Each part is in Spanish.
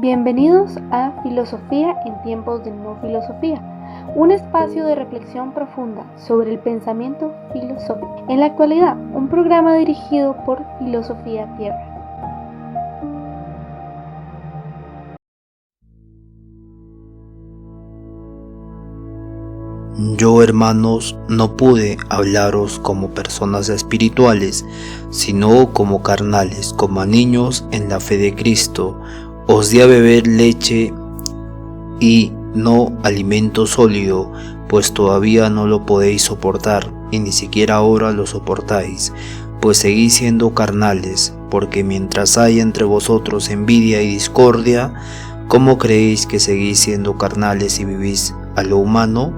Bienvenidos a Filosofía en tiempos de no filosofía, un espacio de reflexión profunda sobre el pensamiento filosófico. En la actualidad, un programa dirigido por Filosofía Tierra. Yo, hermanos, no pude hablaros como personas espirituales, sino como carnales, como a niños en la fe de Cristo. Os di a beber leche y no alimento sólido, pues todavía no lo podéis soportar, y ni siquiera ahora lo soportáis, pues seguís siendo carnales, porque mientras hay entre vosotros envidia y discordia, ¿cómo creéis que seguís siendo carnales y vivís a lo humano?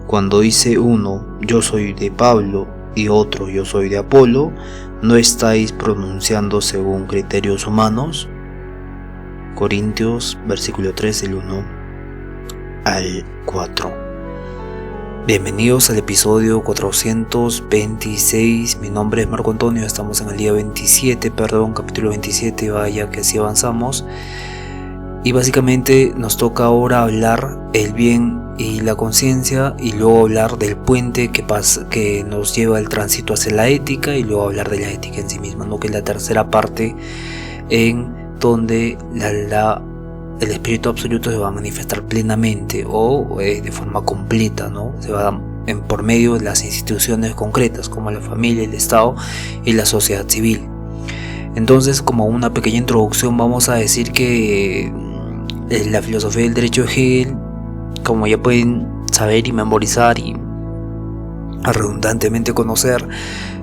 Cuando dice uno, yo soy de Pablo, y otro, yo soy de Apolo, ¿no estáis pronunciando según criterios humanos? Corintios, versículo 3, del 1 al 4. Bienvenidos al episodio 426, mi nombre es Marco Antonio, estamos en el día capítulo 27, vaya que así avanzamos. Y básicamente nos toca ahora hablar el bien y la conciencia, y luego hablar del puente que nos lleva el tránsito hacia la ética, y luego hablar de la ética en sí misma, ¿no? Que es la tercera parte en donde el espíritu absoluto se va a manifestar plenamente o de forma completa, ¿no? Se va por medio de las instituciones concretas como la familia, el Estado y la sociedad civil. Entonces, como una pequeña introducción, vamos a decir que la filosofía del derecho de Hegel, como ya pueden saber y memorizar y redundantemente conocer,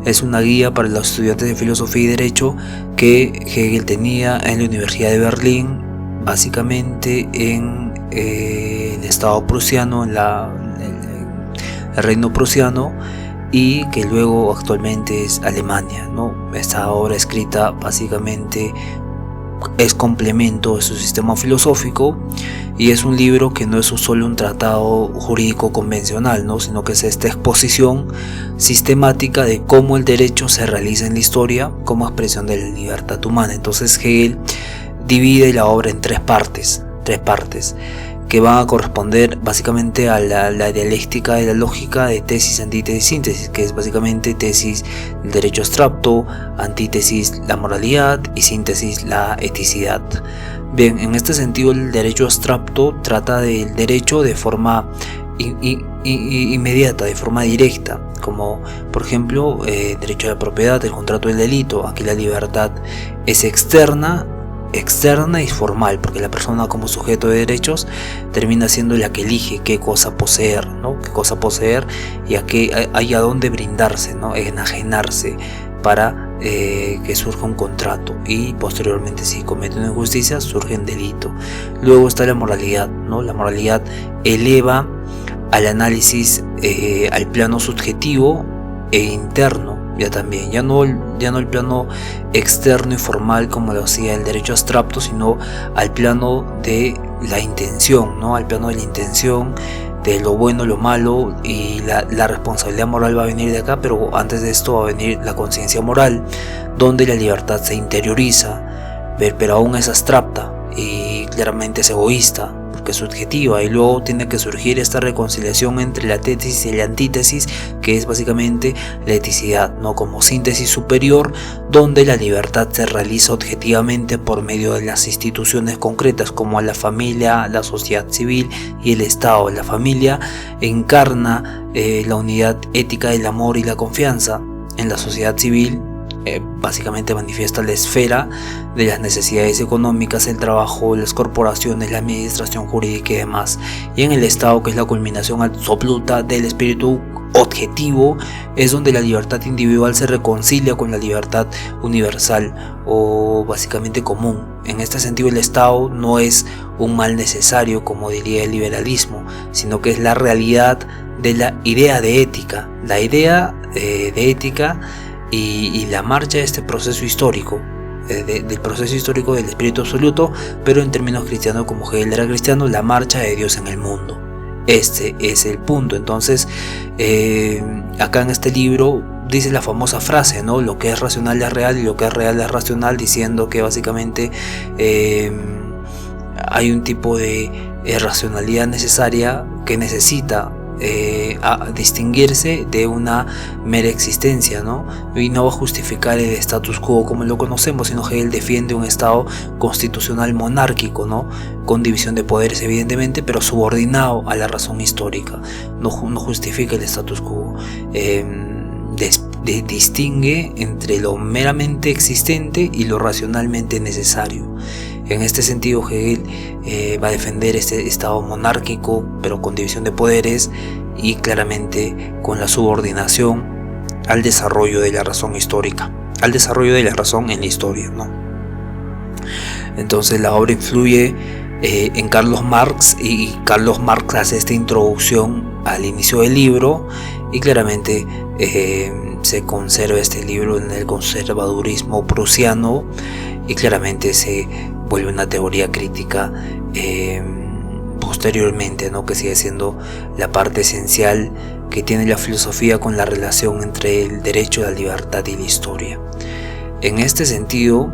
es una guía para los estudiantes de filosofía y derecho que Hegel tenía en la Universidad de Berlín, básicamente en el Estado prusiano, en el Reino prusiano, y que luego actualmente es Alemania, ¿no? Esta obra escrita básicamente es complemento de su sistema filosófico, y es un libro que no es solo un tratado jurídico convencional, ¿no? Sino que es esta exposición sistemática de cómo el derecho se realiza en la historia como expresión de la libertad humana. Entonces Hegel divide la obra en tres partes que van a corresponder básicamente a la dialéctica de la lógica de tesis, antítesis, síntesis, que es básicamente tesis el derecho abstracto, antítesis la moralidad y síntesis la eticidad. Bien, en este sentido el derecho abstracto trata del derecho de forma inmediata, de forma directa, como por ejemplo derecho de propiedad, el contrato del delito. Aquí la libertad es externa y formal, porque la persona como sujeto de derechos termina siendo la que elige qué cosa poseer, ¿no? Qué cosa poseer y a dónde brindarse, ¿no? Enajenarse para que surja un contrato, y posteriormente, si comete una injusticia, surge un delito. Luego está la moralidad, ¿no? La moralidad eleva al análisis al plano subjetivo e interno. Ya no el plano externo y formal como lo hacía el derecho abstracto, sino al plano de la intención, ¿no? Al plano de la intención, de lo bueno, lo malo, y la responsabilidad moral va a venir de acá, pero antes de esto va a venir la conciencia moral, donde la libertad se interioriza, pero aún es abstracta y claramente es egoísta, que es subjetiva, y luego tiene que surgir esta reconciliación entre la tesis y la antítesis, que es básicamente la eticidad, ¿no? Como síntesis superior, donde la libertad se realiza objetivamente por medio de las instituciones concretas como la familia, la sociedad civil y el Estado. La familia encarna la unidad ética del amor y la confianza. En la sociedad civil básicamente manifiesta la esfera de las necesidades económicas, el trabajo, las corporaciones, la administración jurídica y demás. Y en el Estado, que es la culminación absoluta del espíritu objetivo, es donde la libertad individual se reconcilia con la libertad universal o básicamente común. En este sentido, el Estado no es un mal necesario, como diría el liberalismo, sino que es la realidad de la idea de ética. La idea de ética y la marcha de este proceso histórico, del proceso histórico del espíritu absoluto, pero en términos cristianos, como Hegel era cristiano, la marcha de Dios en el mundo. Este es el punto. Entonces, acá en este libro dice la famosa frase, ¿no? Lo que es racional es real y lo que es real es racional, diciendo que básicamente hay un tipo de racionalidad necesaria que necesita a distinguirse de una mera existencia, ¿no? Y no va a justificar el status quo como lo conocemos, sino que él defiende un estado constitucional monárquico, ¿no? Con división de poderes evidentemente, pero subordinado a la razón histórica. No justifica el status quo. Distingue entre lo meramente existente y lo racionalmente necesario. En este sentido, Hegel va a defender este estado monárquico, pero con división de poderes y claramente con la subordinación al desarrollo de la razón histórica, al desarrollo de la razón en la historia, ¿no? Entonces la obra influye en Carlos Marx, y Carlos Marx hace esta introducción al inicio del libro, y claramente se conserva este libro en el conservadurismo prusiano, y claramente se vuelve una teoría crítica posteriormente, ¿no? Que sigue siendo la parte esencial que tiene la filosofía con la relación entre el derecho, la libertad y la historia. En este sentido,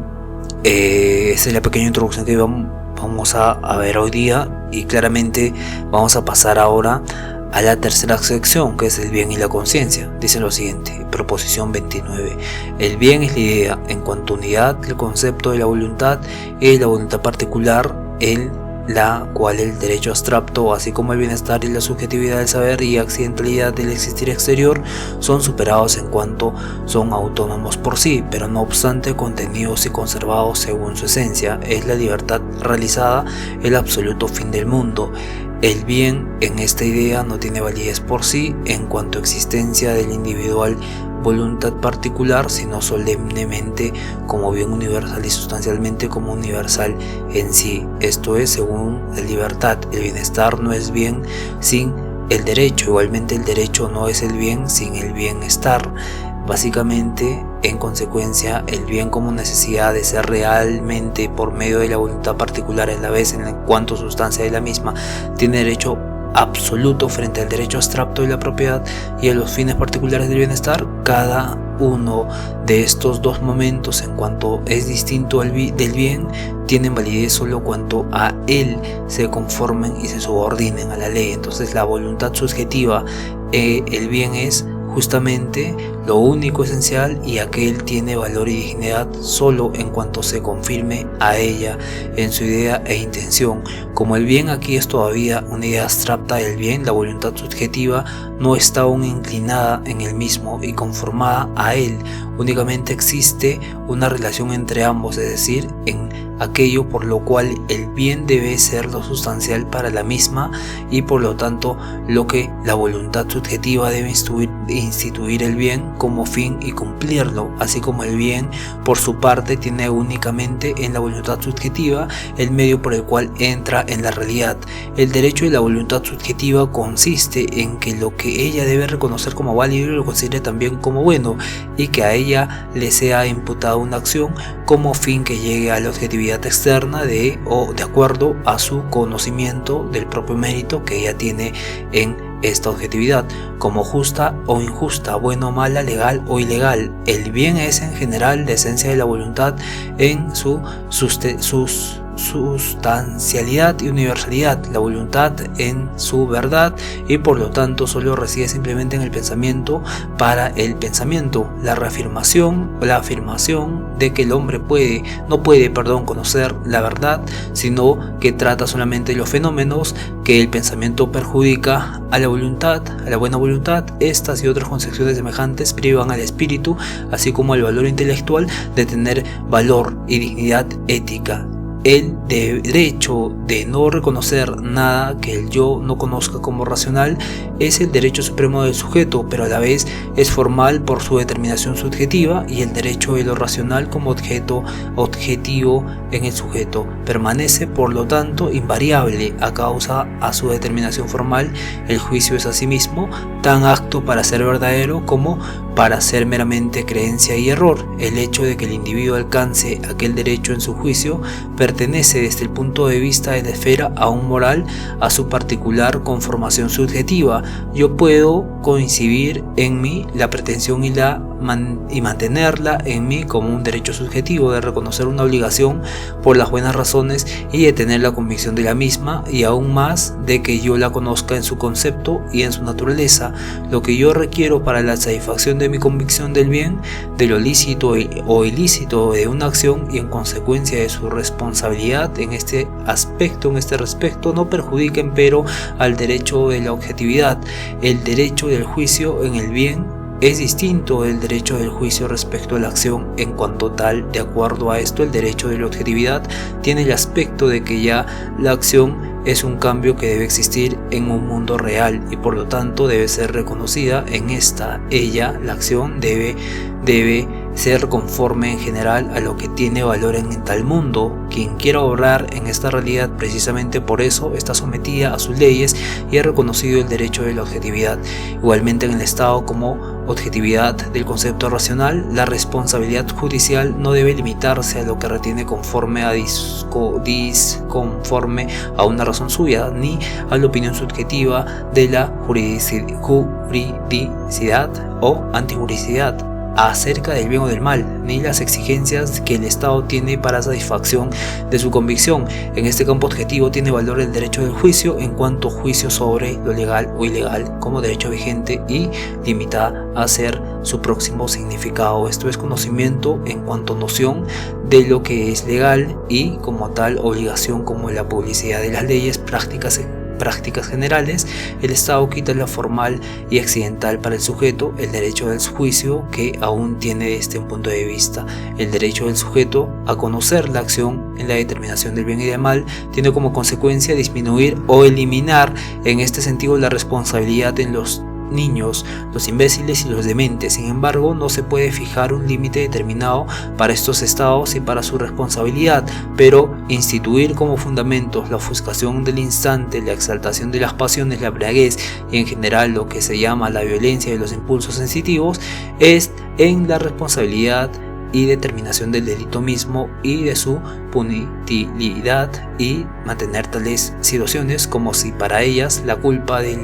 esa es la pequeña introducción que vamos a ver hoy día, y claramente vamos a pasar ahora a la tercera sección, que es el bien y la conciencia. Dice lo siguiente, proposición 29. El bien es la idea en cuanto a unidad, el concepto de la voluntad y la voluntad particular, en la cual el derecho abstracto, así como el bienestar y la subjetividad del saber y accidentalidad del existir exterior, son superados en cuanto son autónomos por sí, pero no obstante contenidos y conservados según su esencia. Es la libertad realizada el absoluto fin del mundo. El bien en esta idea no tiene validez por sí en cuanto a existencia del individual voluntad particular, sino solemnemente como bien universal y sustancialmente como universal en sí. Esto es, según la libertad, el bienestar no es bien sin el derecho, igualmente el derecho no es el bien sin el bienestar. Básicamente, en consecuencia, el bien como necesidad de ser realmente por medio de la voluntad particular, a la vez en cuanto sustancia de la misma, tiene derecho absoluto frente al derecho abstracto de la propiedad y a los fines particulares del bienestar. Cada uno de estos dos momentos, en cuanto es distinto del bien, tienen validez solo cuanto a él se conformen y se subordinen a la ley. Entonces la voluntad subjetiva, el bien es justamente lo único esencial, y aquel tiene valor y dignidad solo en cuanto se confirme a ella en su idea e intención. Como el bien aquí es todavía una idea abstracta del bien, la voluntad subjetiva no está aún inclinada en el mismo y conformada a él. Únicamente existe una relación entre ambos, es decir, en aquello por lo cual el bien debe ser lo sustancial para la misma, y por lo tanto lo que la voluntad subjetiva debe instituir el bien como fin y cumplirlo, así como el bien por su parte tiene únicamente en la voluntad subjetiva el medio por el cual entra en la realidad. El derecho de la voluntad subjetiva consiste en que lo que ella debe reconocer como válido lo considere también como bueno, y que a ella le sea imputada una acción como fin que llegue a la objetividad externa de acuerdo a su conocimiento del propio mérito que ella tiene en esta objetividad, como justa o injusta, buena o mala, legal o ilegal. El bien es en general la esencia de la voluntad en su sustancialidad y universalidad, la voluntad en su verdad, y por lo tanto solo reside simplemente en el pensamiento para el pensamiento. La afirmación de que el hombre no puede conocer la verdad, sino que trata solamente de los fenómenos que el pensamiento perjudica a la voluntad, a la buena voluntad. Estas y otras concepciones semejantes privan al espíritu, así como al valor intelectual, de tener valor y dignidad ética. El derecho de no reconocer nada que el yo no conozca como racional es el derecho supremo del sujeto, pero a la vez es formal por su determinación subjetiva, y el derecho de lo racional como objeto objetivo en el sujeto permanece por lo tanto invariable a causa a su determinación formal. El juicio es asimismo tan apto para ser verdadero como para ser meramente creencia y error. El hecho de que el individuo alcance aquel derecho en su juicio pertenece desde el punto de vista de la esfera aún moral a su particular conformación subjetiva. Yo puedo coincidir en mí la pretensión y mantenerla en mí como un derecho subjetivo de reconocer una obligación por las buenas razones y de tener la convicción de la misma, y aún más de que yo la conozca en su concepto y en su naturaleza. Lo que yo requiero para la satisfacción de mi convicción del bien, de lo lícito o ilícito de una acción, y en consecuencia de su responsabilidad en este respecto, no perjudica empero al derecho de la objetividad. El derecho del juicio en el bien es distinto del derecho del juicio respecto a la acción en cuanto tal. De acuerdo a esto, el derecho de la objetividad tiene el aspecto de que ya la acción es un cambio que debe existir en un mundo real y por lo tanto debe ser reconocida en esta. La acción debe ser conforme en general a lo que tiene valor en tal mundo. Quien quiera obrar en esta realidad precisamente por eso está sometida a sus leyes y ha reconocido el derecho de la objetividad. Igualmente, en el Estado como objetividad del concepto racional, la responsabilidad judicial no debe limitarse a lo que retiene conforme a una razón suya, ni a la opinión subjetiva de la juridicidad o antijuridicidad acerca del bien o del mal, ni las exigencias que el Estado tiene para satisfacción de su convicción. En este campo objetivo tiene valor el derecho del juicio en cuanto juicio sobre lo legal o ilegal como derecho vigente y limita a ser su próximo significado. Esto es conocimiento en cuanto noción de lo que es legal y como tal obligación, como la publicidad de las leyes, prácticas generales. El Estado quita la formal y accidental para el sujeto, el derecho del juicio, que aún tiene desde un punto de vista. El derecho del sujeto a conocer la acción en la determinación del bien y del mal tiene como consecuencia disminuir o eliminar en este sentido la responsabilidad en los niños, los imbéciles y los dementes. Sin embargo, no se puede fijar un límite determinado para estos estados y para su responsabilidad, pero instituir como fundamentos la ofuscación del instante, la exaltación de las pasiones, la embriaguez y en general lo que se llama la violencia de los impulsos sensitivos es en la responsabilidad y determinación del delito mismo y de su punibilidad, y mantener tales situaciones como si para ellas la culpa del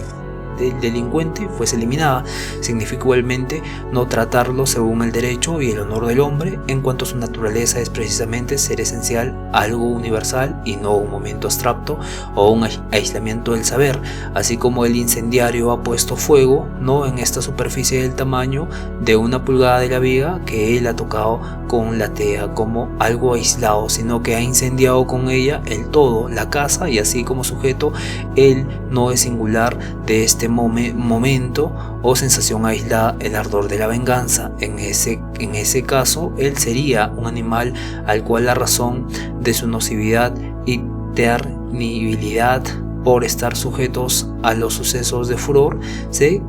delincuente fuese eliminada. Significa igualmente no tratarlo según el derecho y el honor del hombre, en cuanto su naturaleza es precisamente ser esencial, algo universal y no un momento abstracto o un aislamiento del saber. Así como el incendiario ha puesto fuego no en esta superficie del tamaño de una pulgada de la viga que él ha tocado con la tea como algo aislado, sino que ha incendiado con ella el todo, la casa, y así como sujeto él no es singular de este momento o sensación aislada el ardor de la venganza. En ese caso él sería un animal al cual la razón de su nocividad y ternibilidad por estar sujetos a los sucesos de furor se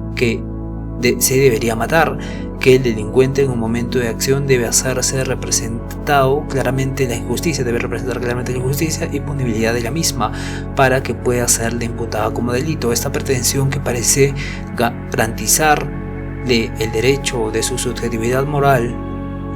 debería matar, que el delincuente en un momento de acción debe hacerse representado claramente la injusticia, debe representar claramente la injusticia y punibilidad de la misma para que pueda serle imputada como delito. Esta pretensión que parece garantizarle el derecho de su subjetividad moral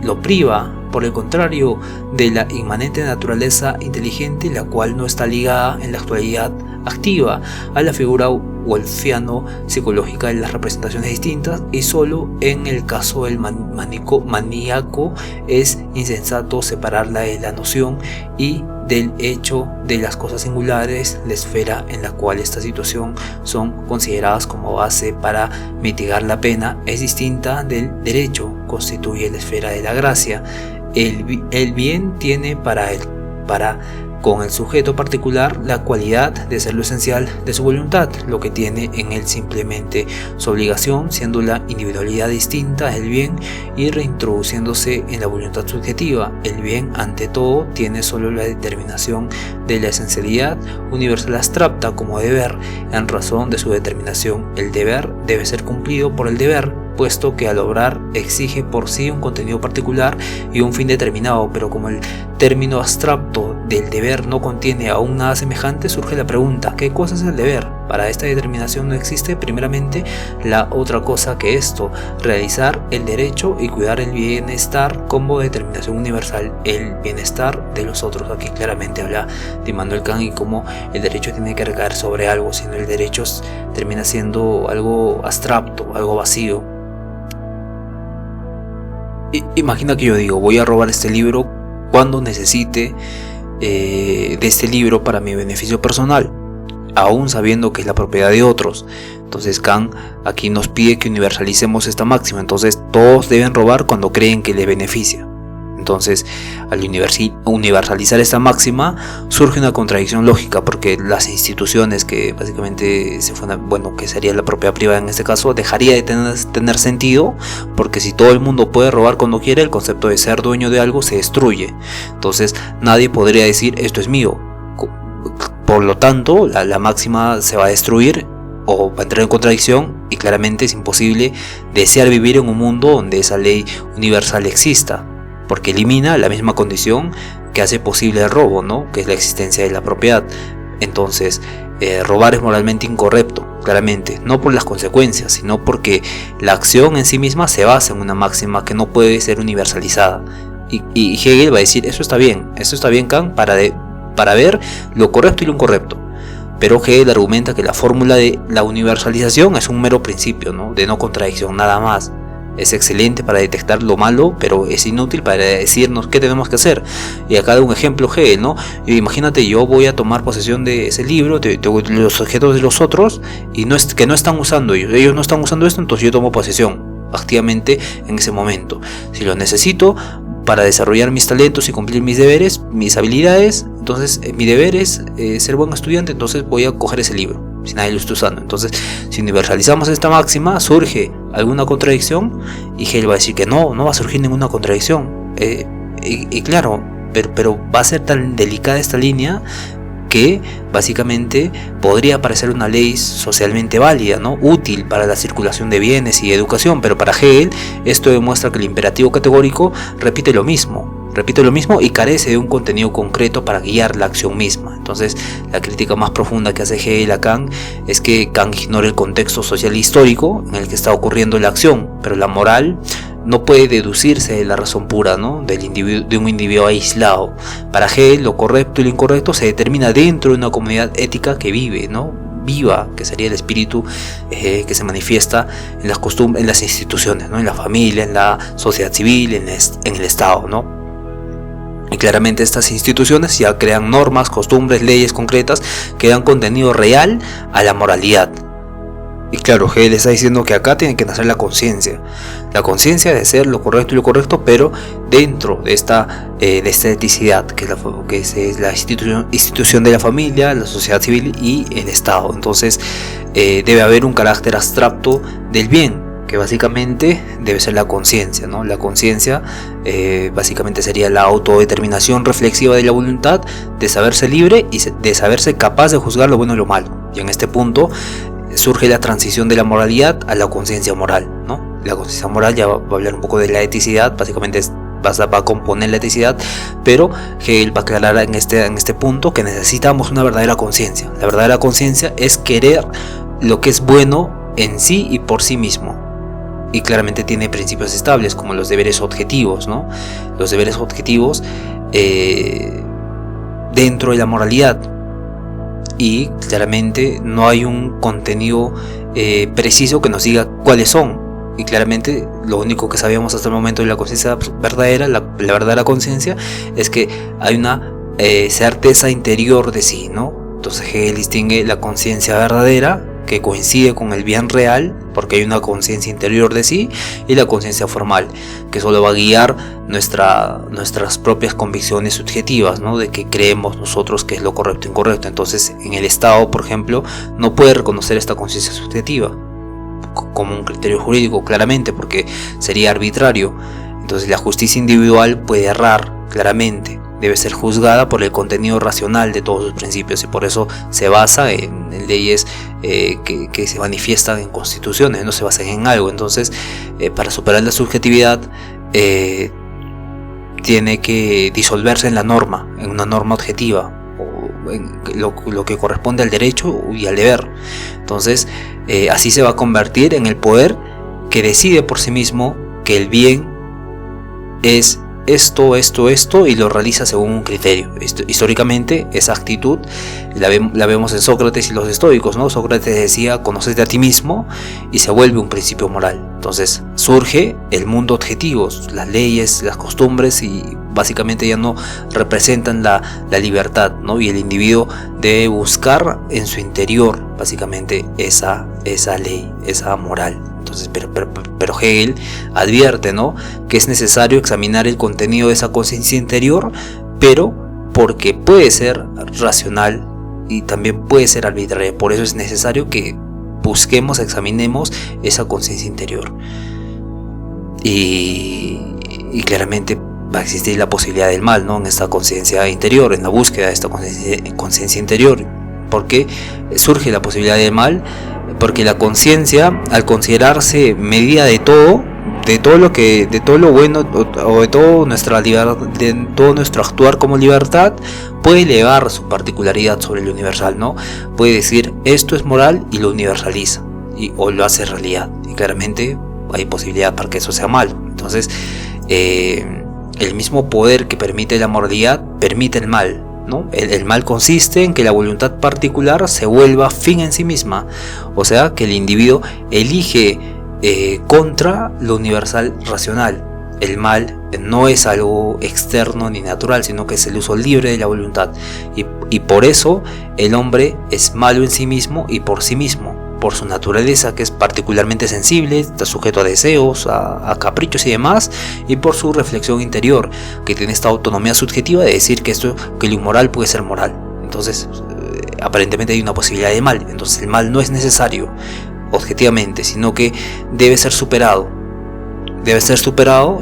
lo priva, por el contrario, de la inmanente naturaleza inteligente, la cual no está ligada en la actualidad activa a la figura wolfiano-psicológica de las representaciones distintas, y solo en el caso del maníaco es insensato separarla de la noción y del hecho de las cosas singulares. La esfera en la cual esta situación son consideradas como base para mitigar la pena es distinta del derecho, constituye la esfera de la gracia. El bien tiene con el sujeto particular la cualidad de ser lo esencial de su voluntad, lo que tiene en él simplemente su obligación, siendo la individualidad distinta del bien y reintroduciéndose en la voluntad subjetiva. El bien, ante todo, tiene solo la determinación de la esencialidad universal abstracta como deber, en razón de su determinación. El deber debe ser cumplido por el deber, puesto que al obrar exige por sí un contenido particular y un fin determinado, pero como el término abstracto del deber no contiene aún nada semejante, surge la pregunta: ¿qué cosa es el deber? Para esta determinación no existe primeramente la otra cosa que esto, realizar el derecho y cuidar el bienestar como determinación universal, el bienestar de los otros. Aquí claramente habla de Immanuel Kant y cómo el derecho tiene que recaer sobre algo, sino el derecho termina siendo algo abstracto, algo vacío. Imagina que yo digo, voy a robar este libro cuando necesite de este libro para mi beneficio personal, aún sabiendo que es la propiedad de otros. Entonces Kant aquí nos pide que universalicemos esta máxima. Entonces todos deben robar cuando creen que le beneficia. Entonces al universalizar esta máxima surge una contradicción lógica, porque las instituciones que básicamente que sería la propiedad privada en este caso, dejaría de tener sentido, porque si todo el mundo puede robar cuando quiere, el concepto de ser dueño de algo se destruye. Entonces nadie podría decir esto es mío. Por lo tanto, la máxima se va a destruir o va a entrar en contradicción, y claramente es imposible desear vivir en un mundo donde esa ley universal exista, porque elimina la misma condición que hace posible el robo, ¿no? Que es la existencia de la propiedad. Entonces, robar es moralmente incorrecto, claramente, no por las consecuencias, sino porque la acción en sí misma se basa en una máxima que no puede ser universalizada. Y Hegel va a decir, eso está bien, Kant, para ver lo correcto y lo incorrecto. Pero Hegel argumenta que la fórmula de la universalización es un mero principio, ¿no? De no contradicción, nada más. Es excelente para detectar lo malo, pero es inútil para decirnos qué tenemos que hacer. Y acá da un ejemplo Hegel, ¿no? Imagínate, yo voy a tomar posesión de ese libro, de los objetos de los otros, y que no están usando ellos no están usando esto, entonces yo tomo posesión activamente en ese momento. Si lo necesito para desarrollar mis talentos y cumplir mis deberes, mis habilidades, entonces mi deber es ser buen estudiante, entonces voy a coger ese libro, si nadie lo está usando. Entonces, si universalizamos esta máxima, surge alguna contradicción, y Hegel va a decir que no va a surgir ninguna contradicción. Y claro, pero va a ser tan delicada esta línea que básicamente podría parecer una ley socialmente válida, ¿no? Útil para la circulación de bienes y educación, pero para Hegel esto demuestra que el imperativo categórico repite lo mismo y carece de un contenido concreto para guiar la acción misma. Entonces, la crítica más profunda que hace Hegel a Kant es que Kant ignora el contexto social e histórico en el que está ocurriendo la acción, pero la moral no puede deducirse de la razón pura, ¿no? De un individuo aislado. Para Hegel, lo correcto y lo incorrecto se determina dentro de una comunidad ética que vive, ¿no? Viva, que sería el espíritu que se manifiesta en las costumbres, en las instituciones, ¿no? En la familia, en la sociedad civil, en el Estado, ¿no? Y claramente estas instituciones ya crean normas, costumbres, leyes concretas que dan contenido real a la moralidad. Y claro, Hegel está diciendo que acá tiene que nacer la conciencia de ser lo correcto y lo correcto, pero dentro de esta eticidad, que es la institución de la familia, la sociedad civil y el Estado. Entonces debe haber un carácter abstracto del bien, que básicamente debe ser la conciencia, ¿no? La conciencia básicamente sería la autodeterminación reflexiva de la voluntad, de saberse libre y de saberse capaz de juzgar lo bueno y lo malo. Y en este punto surge la transición de la moralidad a la conciencia moral, ¿no? La conciencia moral ya va a hablar un poco de la eticidad, básicamente va a componer la eticidad, pero Hegel va a aclarar en este punto que necesitamos una verdadera conciencia. La verdadera conciencia es querer lo que es bueno en sí y por sí mismo. Y claramente tiene principios estables como los deberes objetivos, ¿no? Los deberes objetivos dentro de la moralidad. Y claramente no hay un contenido preciso que nos diga cuáles son. Y claramente lo único que sabíamos hasta el momento de la conciencia verdadera, la verdadera conciencia, es que hay una certeza interior de sí, ¿no? Entonces Hegel distingue la conciencia verdadera, que coincide con el bien real, porque hay una conciencia interior de sí, y la conciencia formal, que solo va a guiar nuestras propias convicciones subjetivas, ¿no? De que creemos nosotros que es lo correcto e incorrecto. Entonces, en el Estado, por ejemplo, no puede reconocer esta conciencia subjetiva como un criterio jurídico, claramente, porque sería arbitrario. Entonces, la justicia individual puede errar, claramente. Debe ser juzgada por el contenido racional de todos sus principios, y por eso se basa en leyes que se manifiestan en constituciones, no se basan en algo. Entonces, para superar la subjetividad, tiene que disolverse en la norma, en una norma objetiva, lo que corresponde al derecho y al deber. Entonces, así se va a convertir en el poder que decide por sí mismo que el bien es esto, y lo realiza según un criterio. Históricamente, esa actitud la vemos en Sócrates y los estoicos, ¿no? Sócrates decía: conócete a ti mismo, y se vuelve un principio moral. Entonces surge el mundo objetivo, las leyes, las costumbres, y básicamente ya no representan la libertad, ¿no? Y el individuo debe buscar en su interior básicamente esa ley, esa moral. Entonces, pero Hegel advierte, ¿no?, que es necesario examinar el contenido de esa conciencia interior, pero porque puede ser racional y también puede ser arbitraria. Por eso es necesario que busquemos, examinemos esa conciencia interior. Y claramente va a existir la posibilidad del mal, ¿no?, en esta conciencia interior, en la búsqueda de esta conciencia interior. ¿Por qué surge la posibilidad del mal? Porque la conciencia, al considerarse medida de todo lo bueno, o de todo nuestra libertad, de todo nuestro actuar como libertad, puede elevar su particularidad sobre lo universal, ¿no? Puede decir: esto es moral, y lo universaliza, o lo hace realidad. Y claramente hay posibilidad para que eso sea mal. Entonces, el mismo poder que permite la moralidad permite el mal, ¿no? El mal consiste en que la voluntad particular se vuelva fin en sí misma, o sea, que el individuo elige contra lo universal racional. El mal no es algo externo ni natural, sino que es el uso libre de la voluntad, y por eso el hombre es malo en sí mismo y por sí mismo, por su naturaleza, que es particularmente sensible, está sujeto a deseos, a caprichos y demás, y por su reflexión interior, que tiene esta autonomía subjetiva de decir que lo inmoral puede ser moral. Entonces, aparentemente hay una posibilidad de mal. Entonces, el mal no es necesario objetivamente, sino que debe ser superado,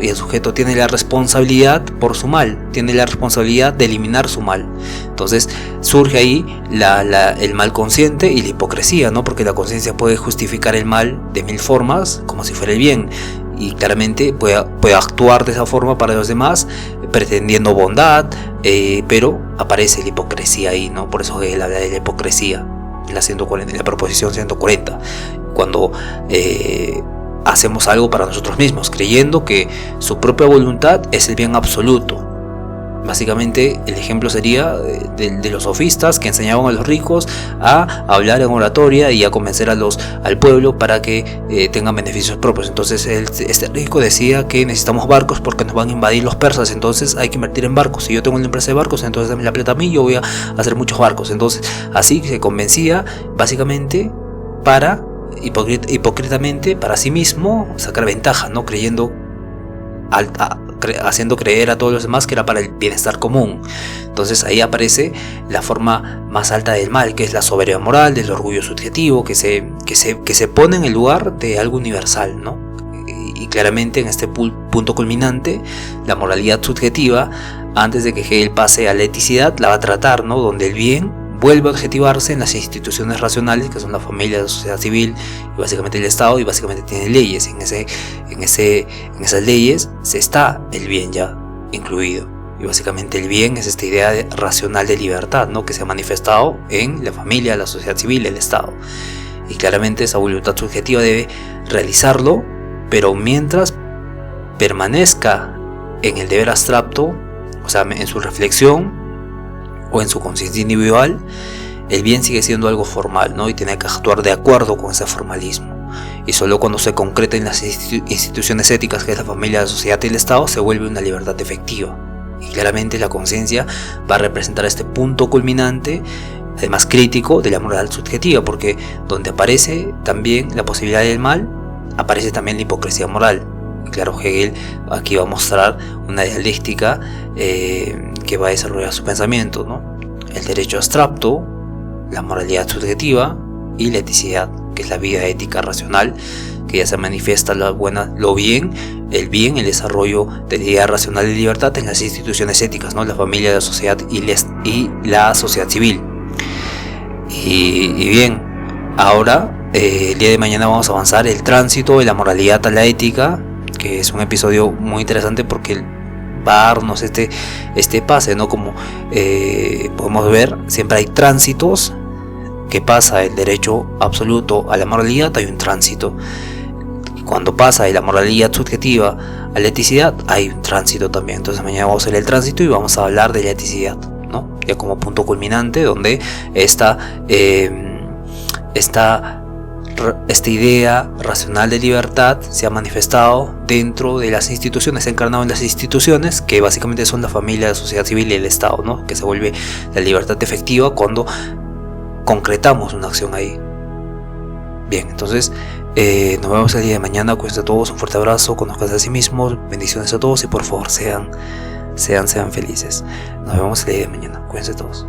y el sujeto tiene la responsabilidad por su mal, tiene la responsabilidad de eliminar su mal. Entonces surge ahí el mal consciente y la hipocresía, ¿no? Porque la conciencia puede justificar el mal de mil formas, como si fuera el bien, y claramente puede actuar de esa forma para los demás, pretendiendo bondad, pero aparece la hipocresía ahí, ¿no? Por eso él habla de la hipocresía en la proposición 140, cuando hacemos algo para nosotros mismos, creyendo que su propia voluntad es el bien absoluto. Básicamente el ejemplo sería de los sofistas que enseñaban a los ricos a hablar en oratoria y a convencer al pueblo para que tengan beneficios propios. Entonces este rico decía que necesitamos barcos porque nos van a invadir los persas, entonces hay que invertir en barcos. Si yo tengo una empresa de barcos, entonces dame la plata a mí, yo voy a hacer muchos barcos. Entonces así se convencía básicamente para hipócritamente para sí mismo sacar ventaja, ¿no? Haciendo creer a todos los demás que era para el bienestar común. Entonces ahí aparece la forma más alta del mal, que es la soberbia moral, del orgullo subjetivo, que se pone en el lugar de algo universal, ¿no? Y claramente en este punto culminante, la moralidad subjetiva, antes de que Hegel pase a la eticidad, la va a tratar, ¿no? Donde el bien vuelve a objetivarse en las instituciones racionales, que son la familia, la sociedad civil y básicamente el Estado, y básicamente tiene leyes. En esas leyes se está el bien ya incluido, y básicamente el bien es esta idea racional de libertad, ¿no?, que se ha manifestado en la familia, la sociedad civil, el Estado, y claramente esa voluntad subjetiva debe realizarlo, pero mientras permanezca en el deber abstracto, o sea, en su reflexión o en su conciencia individual, el bien sigue siendo algo formal, ¿no? Y tiene que actuar de acuerdo con ese formalismo. Y solo cuando se concreta en las instituciones éticas, que es la familia, la sociedad y el Estado, se vuelve una libertad efectiva. Y claramente la conciencia va a representar este punto culminante, además crítico, de la moral subjetiva, porque donde aparece también la posibilidad del mal, aparece también la hipocresía moral. Y claro, Hegel aquí va a mostrar una dialéctica que va a desarrollar su pensamiento, ¿no? El derecho abstracto, la moralidad subjetiva y la eticidad, que es la vida ética racional, que ya se manifiesta el bien, el desarrollo de la idea racional de libertad en las instituciones éticas, ¿no? La familia, la sociedad y la sociedad civil. Y bien, ahora el día de mañana vamos a avanzar el tránsito de la moralidad a la ética, que es un episodio muy interesante porque va a darnos este pase, ¿no? Como podemos ver, siempre hay tránsitos que pasa el derecho absoluto a la moralidad, hay un tránsito. Cuando pasa de la moralidad subjetiva a la eticidad, hay un tránsito también. Entonces mañana vamos a ver el tránsito y vamos a hablar de la eticidad, ¿no? Ya como punto culminante, donde esta idea racional de libertad se ha manifestado dentro de las instituciones, se ha encarnado en las instituciones, que básicamente son la familia, la sociedad civil y el Estado, ¿no? Que se vuelve la libertad efectiva cuando concretamos una acción ahí. Bien, entonces nos vemos el día de mañana. Cuídense a todos, un fuerte abrazo, conozcanse a sí mismos, bendiciones a todos y por favor sean felices. Nos vemos el día de mañana, cuídense todos.